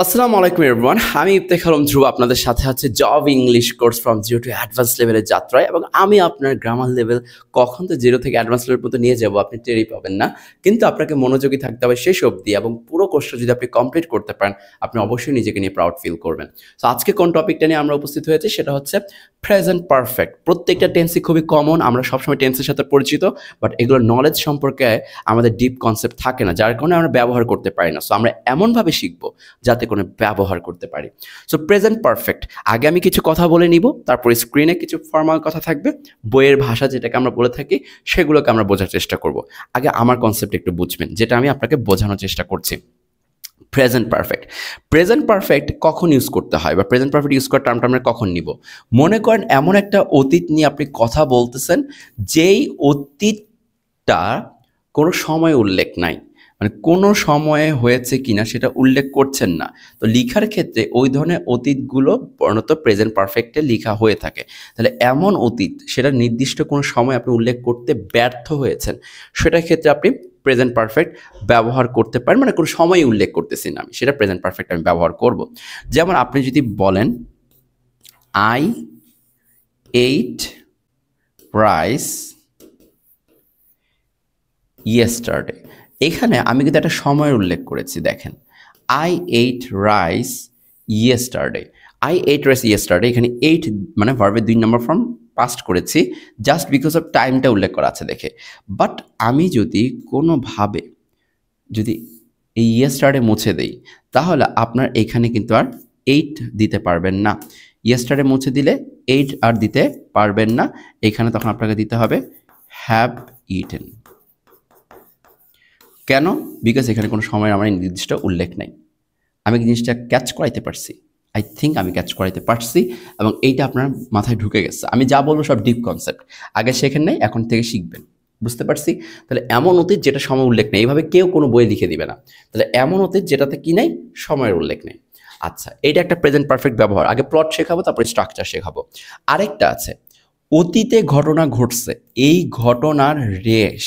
আসসালামু আলাইকুম এভরিওয়ান, আমি ইফতেখার আলম ধ্রুব আপনাদের সাথে আছে job English course from zero to advance লেভেলের যাত্রায়। এবং আমি আপনার গ্রামার লেভেল কখন তো জিরো থেকে অ্যাডভান্স লেভেল পর্যন্ত নিয়ে যাব আপনি টেরই পাবেন না। কিন্তু আপনাকে মনোযোগী থাকতে হবে শেষ অবধি, এবং পুরো কোর্সটা যদি আপনি কমপ্লিট করতে পারেন আপনি অবশ্যই নিজেকে নিয়ে প্রাউড ফিল করবেন। তো আজকে কোন টপিকটা নিয়ে আমরা উপস্থিত হয়েছি সেটা হচ্ছে প্রেজেন্ট পারফেক্ট। প্রত্যেকটা টেন্সই খুবই কমন, আমরা সবসময় টেন্সের সাথে পরিচিত, বাট এগুলোর নলেজ সম্পর্কে আমাদের ডিপ কনসেপ্ট থাকে না, যার কারণে আমরা ব্যবহার করতে পারি না। সো আমরা এমনভাবে শিখবো যাতে কোনো ব্যবহার করতে পারি। সো প্রেজেন্ট পারফেক্ট, আগে আমি কিছু কথা বলে নিব, তারপরে স্ক্রিনে কিছু ফর্মাল কথা থাকবে, বইয়ের ভাষা যেটাকে আমরা বলে থাকি সেগুলোকে আমরা বোঝার চেষ্টা করব। আগে আমার কনসেপ্ট একটু বুঝবেন, যেটা আমি আপনাকে বোঝানোর চেষ্টা করছি। প্রেজেন্ট পারফেক্ট, প্রেজেন্ট পারফেক্ট কখন ইউজ করতে হয় বা প্রেজেন্ট পারফেক্ট ইউজ করার টার্মটা আমরা কখন নিব? মনে করেন এমন একটা অতীত নিয়ে আপনি কথা বলতেছেন যেই অতীতটা কোনো সময় উল্লেখ নাই, মানে কোনো সময়ে হয়েছে কিনা সেটা উল্লেখ করছেন না। তো লিখার ক্ষেত্রে ওই ধরনের অতীতগুলো প্রণত প্রেজেন্ট পারফেক্টে লিখা হয়ে থাকে। তাহলে এমন অতীত সেটা নির্দিষ্ট কোনো সময় আপনি উল্লেখ করতে ব্যর্থ হয়েছেন, সেটার ক্ষেত্রে আপনি প্রেজেন্ট পারফেক্ট ব্যবহার করতে পারেন। মানে কোনো সময় উল্লেখ করতেছি না আমি, সেটা প্রেজেন্ট পারফেক্ট আমি ব্যবহার করব। যেমন আপনি যদি বলেন আই এইট রাইস ইয়েস্টারডে, এখানে আমি কিন্তু একটা সময়ের উল্লেখ করেছি। দেখেন, I ate rice yesterday, I ate rice yesterday, এখানে এইট মানে ভার্বের 2 নম্বর ফর্ম পাস্ট করেছি জাস্ট বিকজ অফ টাইমটা উল্লেখ করা আছে দেখে। বাট আমি যদি কোনোভাবে যদি এই ইয়েস্টারডে মুছে দেই, তাহলে আপনার এখানে কিন্তু আর এইট দিতে পারবেন না। ইয়েস্টারডে মুছে দিলে এইট আর দিতে পারবেন না, এখানে তখন আপনাকে দিতে হবে হ্যাভ ইটেন। কেন? বিকজ এখানে কোনো সময়ের আমার নির্দিষ্ট উল্লেখ নাই। আমি জিনিসটা ক্যাচ করাইতে পারছি, আই থিঙ্ক আমি ক্যাচ করাইতে পারছি, এবং এইটা আপনার মাথায় ঢুকে গেছে। আমি যা বলবো সব ডিপ কনসেপ্ট, আগে শেখেন নাই, এখন থেকে শিখবেন। বুঝতে পারছি? তাহলে এমন অতীত যেটা সময় উল্লেখ নেই, এইভাবে কেউ কোনো বই লিখে দিবে না। তাহলে এমন অতীত যেটাতে কি নেই, সময়ের উল্লেখ নেই। আচ্ছা, এটা একটা প্রেজেন্ট পারফেক্ট ব্যবহার। আগে প্লট শেখাবো, তারপরে স্ট্রাকচার শেখাবো। আরেকটা আছে, অতীতে ঘটনা ঘটছে, এই ঘটনার রেশ,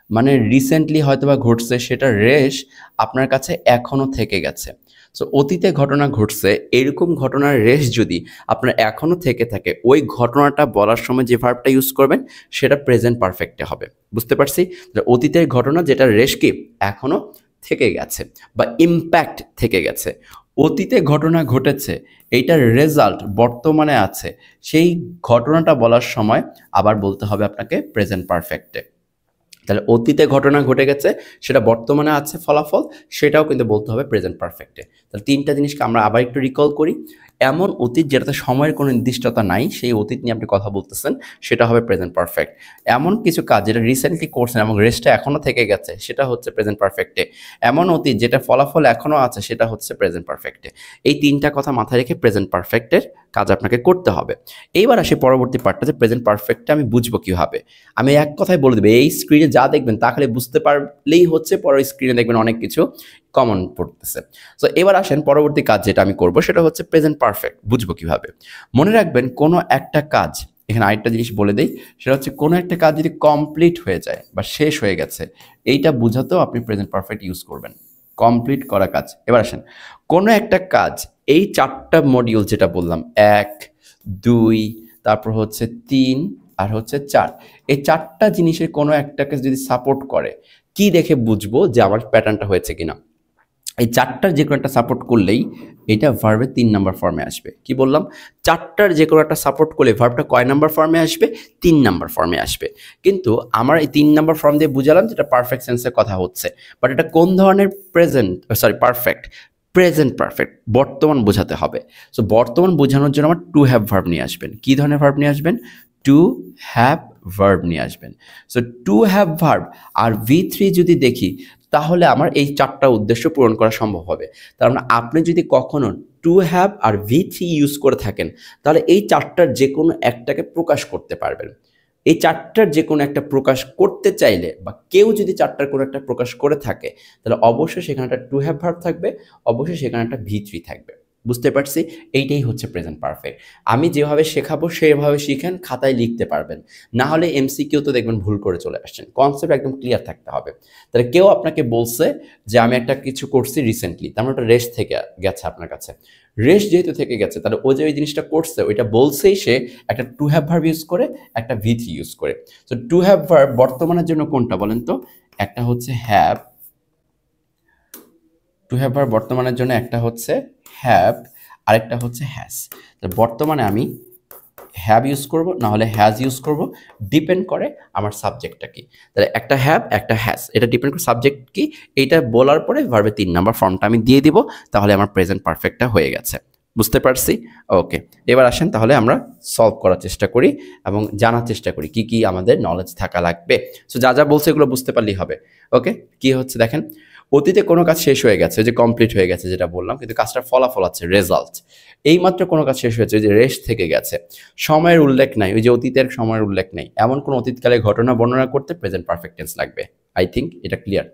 মানে রিসেন্টলি হয়তোবা ঘটছে, সেটা রেশ আপনার কাছে এখনো থেকে গেছে। সো অতীতে ঘটনা ঘটছে, এরকম ঘটনার রেশ যদি আপনার এখনো থেকে থাকে, ওই ঘটনাটা বলার সময় যে ভার্বটা ইউজ করবেন সেটা প্রেজেন্ট পারফেক্টে হবে। বুঝতে পারছি? অতীতের ঘটনা যেটা রেশ কি এখনো থেকে গেছে বা ইম্প্যাক্ট থেকে গেছে। অতীতে ঘটনা ঘটেছে, এইটার রেজাল্ট বর্তমানে আছে, সেই ঘটনাটা বলার সময় আবার বলতে হবে আপনাকে প্রেজেন্ট পারফেক্টে। তাহলে অতীতে ঘটনা ঘটে গেছে, সেটা বর্তমানে আছে ফলাফল, সেটাও কিন্তু বলতে হবে প্রেজেন্ট পারফেক্টে। তাহলে তিনটা জিনিসকে আমরা আবার একটু রিকল করি। এমন অতীত যেটাতে সময়ের কোনো নির্দিষ্টতা নাই, সেই অতীত নিয়ে আপনি কথা বলতেছেন, সেটা হবে প্রেজেন্ট পারফেক্ট। এমন কিছু কাজ যেটা রিসেন্টলি করছেন এবং রেস্টটা এখনও থেকে গেছে, সেটা হচ্ছে প্রেজেন্ট পারফেক্টে। এমন অতীত যেটা ফলাফল এখনও আছে, সেটা হচ্ছে প্রেজেন্ট পারফেক্টে। এই তিনটা কথা মাথায় রেখে প্রেজেন্ট পারফেক্টের কাজ আপনাকে করতে হবে। এইবার আসি পরবর্তী পার্টটা, যে প্রেজেন্ট পারফেক্টটা আমি বুঝবো কীভাবে। আমি এক কথায় বলে দেবো, এই স্ক্রিনে যা দেখবেন তা খালি বুঝতে পারলেই হচ্ছে, পরের স্ক্রিনে দেখবেন অনেক কিছু কমন পড়তেছে। সো এবার আসেন পরবর্তী কাজ যেটা আমি করব, সেটা হচ্ছে প্রেজেন্ট পারফেক্ট বুঝবো কিভাবে। মনে রাখবেন, কোনো একটা কাজ, এখানে আরেকটা জিনিস বলে দেই, সেটা হচ্ছে কোনো একটা কাজ যদি কমপ্লিট হয়ে যায় বা শেষ হয়ে গেছে, এইটা বোঝাতেও আপনি প্রেজেন্ট পারফেক্ট ইউজ করবেন, কমপ্লিট করা কাজ। এবার আসেন, কোনো একটা কাজ, এই 4টা মডিউল যেটা বললাম, 1, 2, তারপর হচ্ছে 3 আর হচ্ছে 4, এই 4টা জিনিসের কোনো একটাকে যদি সাপোর্ট করে, কি দেখে বুঝবো যে আমার প্যাটার্নটা হয়েছে কিনা? এই 4টার যে কোনো একটা সাপোর্ট করলেই এটা ভার্বের 3 নাম্বার ফর্মে আসবে। কি বললাম? 4টার যে কোনো একটা সাপোর্ট করলে ভার্বটা কয় নাম্বার ফর্মে আসবে? 3 নাম্বার ফর্মে আসবে। কিন্তু আমার এই 3 নাম্বার ফর্ম দিয়ে বুঝালাম যেটা পারফেক্ট সেন্সের কথা হচ্ছে, বাট এটা কোন ধরনের পারফেক্ট? প্রেজেন্ট পারফেক্ট, বর্তমান বোঝাতে হবে। সো বর্তমান বোঝানোর জন্য আমার টু হ্যাভ ভার্ব নিয়ে আসবেন। কি ধরনের ভার্ব নিয়ে আসবেন? টু হ্যাভ ভার্ব নিয়ে আসবেন। সো টু হ্যাভ ভার্ব আর V3 যদি দেখি, তাহলে আমার এই 4টা উদ্দেশ্য পূরণ করা সম্ভব হবে। তার মানে আপনি যদি কখনো to have R V3 use করে থাকেন, তাহলে এই 4টার যে কোনো একটাকে প্রকাশ করতে পারবেন। এই 4টার যে কোনো একটা প্রকাশ করতে চাইলে, বা কেউ যদি 4টার কোনো একটা প্রকাশ করে থাকে, তাহলে অবশ্যই সেখানে একটা টু হ্যাভ ভার্ব থাকবে, অবশ্যই সেখানে একটা V3 থাকবে। বুঝতে পারছি? এইটাই হচ্ছে প্রেজেন্ট পারফেক্ট। আমি যেভাবে শেখাবো সেভাবে শিখেন, খাতায় লিখতে পারবেন। না হলে এমসিকিউ তো দেখবেন ভুল করে চলে আসছেন। কনসেপ্ট একদম ক্লিয়ার থাকতে হবে। তাহলে কেউ আপনাকে বলছে যে আমি একটা কিছু করছি রিসেন্টলি, তার মানে ওটা রেস্ট থেকে গেছে আপনার কাছে। রেস্ট যেহেতু থেকে গেছে, তাহলে ও যে ওই জিনিসটা করছে ওইটা বলছেই সে একটা টু হ্যাভ ভার্ব ইউজ করে, একটা ভি থ্রি ইউজ করে। তো টু হ্যাভ ভার্ব বর্তমানের জন্য কোনটা বলেন তো? একটা হচ্ছে হ্যাভ, টু হ্যাভ ভার্ব বর্তমানের জন্য একটা হচ্ছে হ্যাভ, আরেকটা হচ্ছে হ্যাজ। তো বর্তমানে আমি হ্যাভ ইউজ করব, না হলে হ্যাজ ইউজ করব, ডিপেন্ড করে আমার সাবজেক্টটা কি। তাহলে একটা হ্যাভ একটা হ্যাজ, এটা ডিপেন্ড করে সাবজেক্ট কি। এইটা বলার পরে ভার্বের 3 নাম্বার ফর্মটা আমি দিয়ে দিব, তাহলে আমার প্রেজেন্ট পারফেক্টটা হয়ে গেছে। বুঝতে পারছি? ওকে, এবার আসেন তাহলে আমরা সলভ করার চেষ্টা করি এবং জানার চেষ্টা করি কি কি আমাদের নলেজ থাকা লাগবে। সো যা যা বলছে এগুলো বুঝতে পারলেই হবে। ওকে, কি হচ্ছে দেখেন, অতীতে কোনো কাজ শেষ হয়ে গেছে, যে কমপ্লিট হয়ে গেছে যেটা বললাম, কিন্তু কাজটার ফলাফল আছে রেজাল্ট। এইমাত্র কোনো কাজ শেষ হয়েছে, ওই যে রেস্ট থেকে গেছে। সময়ের উল্লেখ নাই, ওই যে অতীতের সময়ের উল্লেখ নাই, এমন কোনো অতীতকালে ঘটনা বর্ণনা করতে প্রেজেন্ট পারফেক্ট টেন্স লাগবে। আই থিঙ্ক এটা ক্লিয়ার।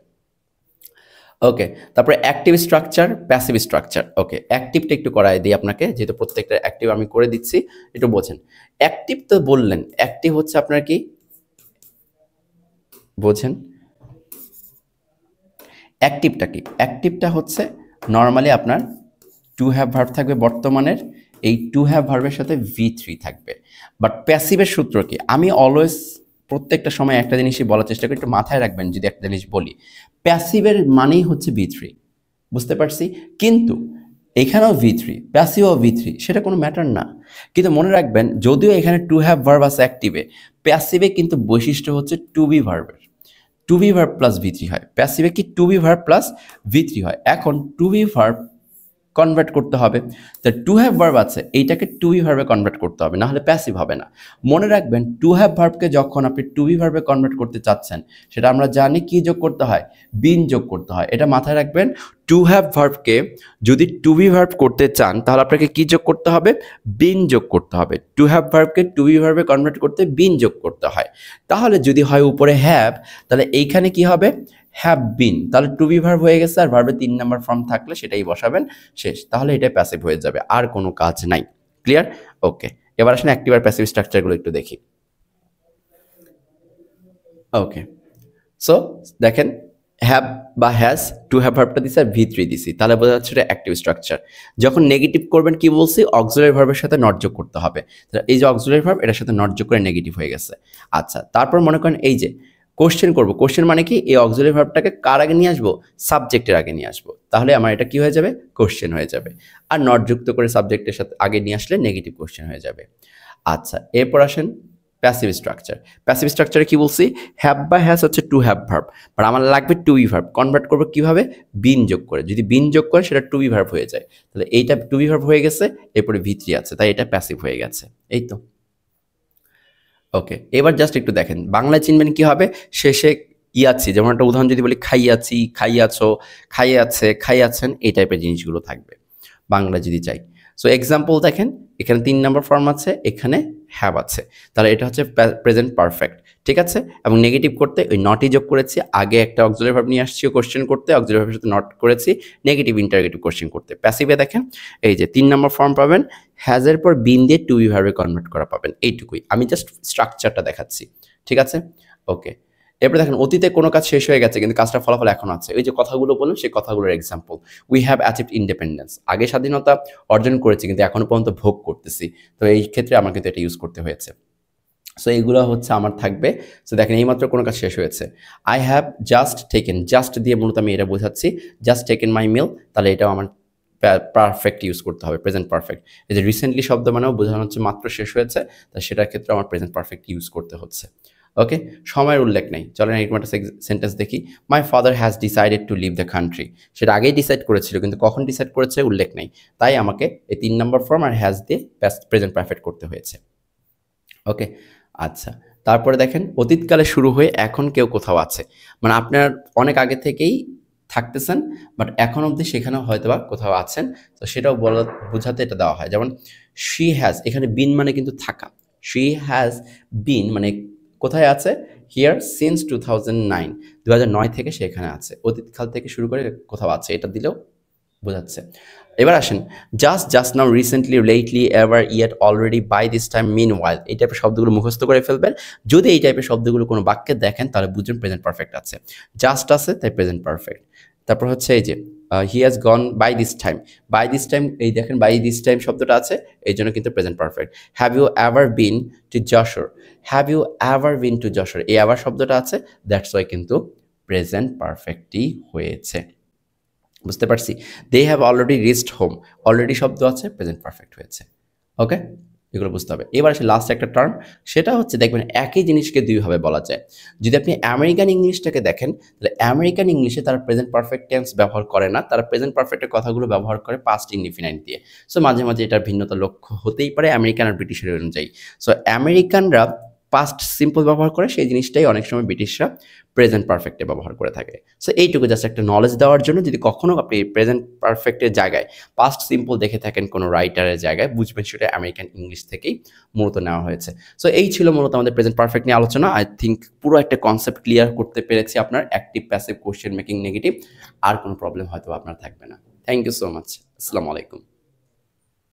ওকে, তারপরে অ্যাক্টিভ স্ট্রাকচার, প্যাসিভ স্ট্রাকচার। ওকে, অ্যাক্টিভটা একটু করাই দিই আপনাকে, যেহেতু প্রত্যেকটা অ্যাক্টিভ আমি করে দিচ্ছি, একটু বোঝেন। অ্যাক্টিভ তো বললেন, অ্যাক্টিভ হচ্ছে আপনার কি বোঝেন? অ্যাক্টিভটা কি? অ্যাক্টিভটা হচ্ছে নর্মালি আপনার টু হ্যাভ ভার্ব থাকবে বর্তমানের, এই টু হ্যাভ ভার্বের সাথে ভি থ্রি থাকবে। বাট প্যাসিভের সূত্র কি? আমি অলওয়েজ প্রত্যেকটা সময় একটা জিনিসই বলার চেষ্টা করি, একটু মাথায় রাখবেন যদি একটা জিনিস বলি। প্যাসিভের মানেই হচ্ছে ভি থ্রি, বুঝতে পারছি? কিন্তু এখানেও ভি থ্রি, প্যাসিভও ভি থ্রি, সেটা কোনো ম্যাটার না। কিন্তু মনে রাখবেন, যদিও এখানে টু হ্যাভ ভার্ব আছে অ্যাক্টিভে, প্যাসিভে কিন্তু বৈশিষ্ট্য হচ্ছে টু বি ভার্বের। To be verb plus V three হয়, প্যাসিভে কি to be verb plus V three হয়। এখন টু বি ভার্ব কনভার্ট করতে হবে, তো টু হ্যাভ ভার্ব আছে এইটাকে টু বি ভার্বে কনভার্ট করতে হবে, না হলে প্যাসিভ হবে না। মনে রাখবেন, টু হ্যাভ ভার্বকে যখন আপনি টু বি ভার্বে কনভার্ট করতে চাচ্ছেন, সেটা আমরা জানি কি যোগ করতে হয়, বিন যোগ করতে হয়। এটা মাথায় রাখবেন, টু হ্যাভ ভার্বকে যদি টু বি ভার্ব করতে চান তাহলে আপনাকে কি যোগ করতে হবে, বিন যোগ করতে হবে। টু হ্যাভ ভার্বকে টু বি ভার্বে কনভার্ট করতে বিন যোগ করতে হয়। তাহলে যদি হয় উপরে হ্যাভ, তাহলে এইখানে কি হবে, হ্যাভ বিন, তাহলে টু বি ভার্ব হয়ে গেছে, আর ভার্বের 3 নাম্বার ফর্ম থাকলে সেটাই বসাবেন, শেষ। তাহলে এটা প্যাসিভ হয়ে যাবে, আর কোনো কাজ নাই। ক্লিয়ার? ওকে, এবার আসেন অ্যাক্টিভ আর প্যাসিভ স্ট্রাকচারগুলো একটু দেখি। ওকে, সো দেখেন, হ্যাভ বা হ্যাজ টু হ্যাভ ভার্বটা দিছি আর ভি থ্রি দিছি, তাহলে বোঝা যাচ্ছে এটা অ্যাক্টিভ স্ট্রাকচার। যখন নেগেটিভ করবেন কি বলছি, অক্সিলারি ভার্বের সাথে নট যোগ করতে হবে। এই যে অক্সিলারি ভার্ব, এটার সাথে নট যোগ করে নেগেটিভ হয়ে গেছে। আচ্ছা, তারপর মনে করেন এই যে কোশ্চেন করব, কোশ্চেন মানে কি, এই অক্সিলারি ভার্বটাকে কার আগে নিয়ে আসবো, সাবজেক্টের আগে নিয়ে আসবো, তাহলে আমার এটা কি হয়ে যাবে, কোশ্চেন হয়ে যাবে। আর নট যুক্ত করে সাবজেক্টের সাথে আগে নিয়ে আসলে নেগেটিভ কোশ্চেন হয়ে যাবে। আচ্ছা, এরপর আসেন প্যাসিভ স্ট্রাকচার। প্যাসিভ স্ট্রাকচারে কি বলছি, হ্যাভ বা হ্যাজ হচ্ছে টু হ্যাভ ভার্ব, বাট আমার লাগবে টু বি ভার্ব। কনভার্ট করবো কিভাবে, বিন যোগ করে। যদি বিন যোগ করে সেটা টু বি ভার্ব হয়ে যায়, তাহলে এইটা টু বি ভার্ব হয়ে গেছে, এরপরে ভি থ্রি আছে, তাই এটা প্যাসিভ হয়ে গেছে। এই তো। ওকে, এবার জাস্ট একটু দেখেন, বাংলায় চিনবেন কি হবে, শেষে ইয়াছি, যেমন একটা উদাহরণ যদি বলি, খাইয়াছি, খাইয়াছো, খাইয়াছে, খাইয়াছেন, এই টাইপের জিনিসগুলো থাকবে বাংলা যদি চাই। সো এক্সাম্পল দেখেন, এখানে 3 নাম্বার ফর্ম আছে, এখানে হ্যাভ আছে, তাহলে এটা হচ্ছে প্রেজেন্ট পারফেক্ট। ঠিক আছে, এবং নেগেটিভ করতে ওই নটই যোগ করেছি, আগে একটা অক্সিলারি ভার্ব নিয়ে আসছি কোশ্চেন করতে, অক্সিলারি ভার্বের সাথে নট করেছি, নেগেটিভ ইন্টারগেটিভ কোশ্চেন করতে। প্যাসিভে দেখেন, এই যে 3 নাম্বার ফর্ম পাবেন, হ্যাজের পর বিন দিয়ে টু বি ভার্বে কনভার্ট করা পাবেন, এইটুকুই। আমি জাস্ট স্ট্রাকচারটা দেখাচ্ছি, ঠিক আছে? ওকে, এরপর দেখেন, অতীতে কোনো কাজ শেষ হয়ে গেছে কিন্তু কাজটার ফলাফল এখন আছে, ওই যে কথাগুলো বললাম সেই কথাগুলোর example. We have achieved independence, আগে স্বাধীনতা অর্জন করেছি কিন্তু এখনো পর্যন্ত ভোগ করতেছি, তো এই ক্ষেত্রে আমার কিন্তু এটা ইউজ করতে হয়েছে। সো এইগুলো হচ্ছে আমার থাকবে। সো দেখেন, এইমাত্র কোনো কাজ শেষ হয়েছে, I have just taken, just দিয়ে মূলত আমি এটা বোঝাচ্ছি, জাস্ট টেকেন মাই মিল, তাহলে এটাও আমার পারফেক্ট ইউজ করতে হবে, প্রেজেন্ট পারফেক্ট। এই যে রিসেন্টলি শব্দ মানেও বোঝানো হচ্ছে মাত্র শেষ হয়েছে, তা সেটার ক্ষেত্রে আমার প্রেজেন্ট পারফেক্ট ইউজ করতে হচ্ছে। ওকে, সময়ের উল্লেখ নেই, চলেন এরকম একটা সেন্টেন্স দেখি। My father has decided to leave the country, সেটা আগেই ডিসাইড করেছিল কিন্তু কখন ডিসাইড করেছে উল্লেখ নেই, তাই আমাকে এই 3 নাম্বার ফর্ম আর হ্যাজ দিয়ে প্রেজেন্ট পারফেক্ট করতে হয়েছে। ওকে, আচ্ছা, তারপরে দেখেন, অতীতকালে শুরু হয়ে এখন কেউ কোথাও আছে, মানে আপনার অনেক আগে থেকেই থাকতেছেন, বাট এখন অবধি সেখানেও হয়তো বা কোথাও আছেন, তো সেটাও বোঝাতে এটা দেওয়া হয়। যেমন শি হ্যাজ, এখানে বিন মানে কিন্তু থাকা, শি হ্যাজ বিন মানে কোথায় আছে, হিয়ার সিন্স 2009, 2009 থেকে সে এখানে আছে, অতীতকাল থেকে শুরু করে কোথাও আছে, এটা দিলেও বোঝাচ্ছে। এবার আসেন, just now, recently, lately, ever, yet, already, by this time, meanwhile, এই টাইপের শব্দগুলো মুখস্থ করে ফেলবেন। যদি এই টাইপের শব্দগুলো কোনো বাক্যে দেখেন তাহলে বুঝবেন প্রেজেন্ট পারফেক্ট আছে। জাস্ট আছে তাই প্রেজেন্ট পারফেক্ট। তারপর হচ্ছে এই যে he has gone by this time, by this time, এই দেখেন বাই দিস টাইম শব্দটা আছে, এই জন্য কিন্তু present perfect. Have you ever been to Jessore, have you ever been to Jessore, এই এভার শব্দটা আছে, দ্যাটস ওয়াই কিন্তু প্রেজেন্ট পারফেক্টই হয়েছে। বুঝতে পারছি। They have already reached home, already শব্দ আছে, প্রেজেন্ট পারফেক্ট হয়েছে। ওকে, এগুলো বুঝতে হবে। এবার আসে লাস্ট একটা টার্ম, সেটা হচ্ছে দেখবেন একই জিনিসকে দুইভাবে বলা যায়। যদি আপনি আমেরিকান ইংলিশটাকে দেখেন তাহলে আমেরিকান ইংলিশে তারা প্রেজেন্ট পারফেক্ট টেন্স ব্যবহার করে না, তারা প্রেজেন্ট পারফেক্টের কথাগুলো ব্যবহার করে পাস্ট ইনডিফিনাইট দিয়ে। সো মাঝে মাঝে এটার ভিন্নতা লক্ষ্য হতেই পারে আমেরিকান আর ব্রিটিশের অনুযায়ী। সো আমেরিকানরা পাস্ট সিম্পল ব্যবহার করে, সেই জিনিসটাই অনেক সময় ব্রিটিশরা প্রেজেন্ট পারফেক্টে ব্যবহার করে থাকে। সো এইটুকু জাস্ট একটা নলেজ দেওয়ার জন্য, যদি কখনো আপনি প্রেজেন্ট পারফেক্টের জায়গায় পাস্ট সিম্পল দেখে থাকেন কোনো রাইটারের জায়গায়, বুঝবেন সেটা আমেরিকান ইংলিশ থেকেই মূলত নেওয়া হয়েছে। সো এই ছিল মূলত আমাদের প্রেজেন্ট পারফেক্ট নিয়ে আলোচনা। আই থিঙ্ক পুরো একটা কনসেপ্ট ক্লিয়ার করতে পেরেছি আপনার active, passive, question making, negative. আর কোনো প্রবলেম হয়তো আপনার থাকবে না। Thank you so much. আসসালামু আলাইকুম।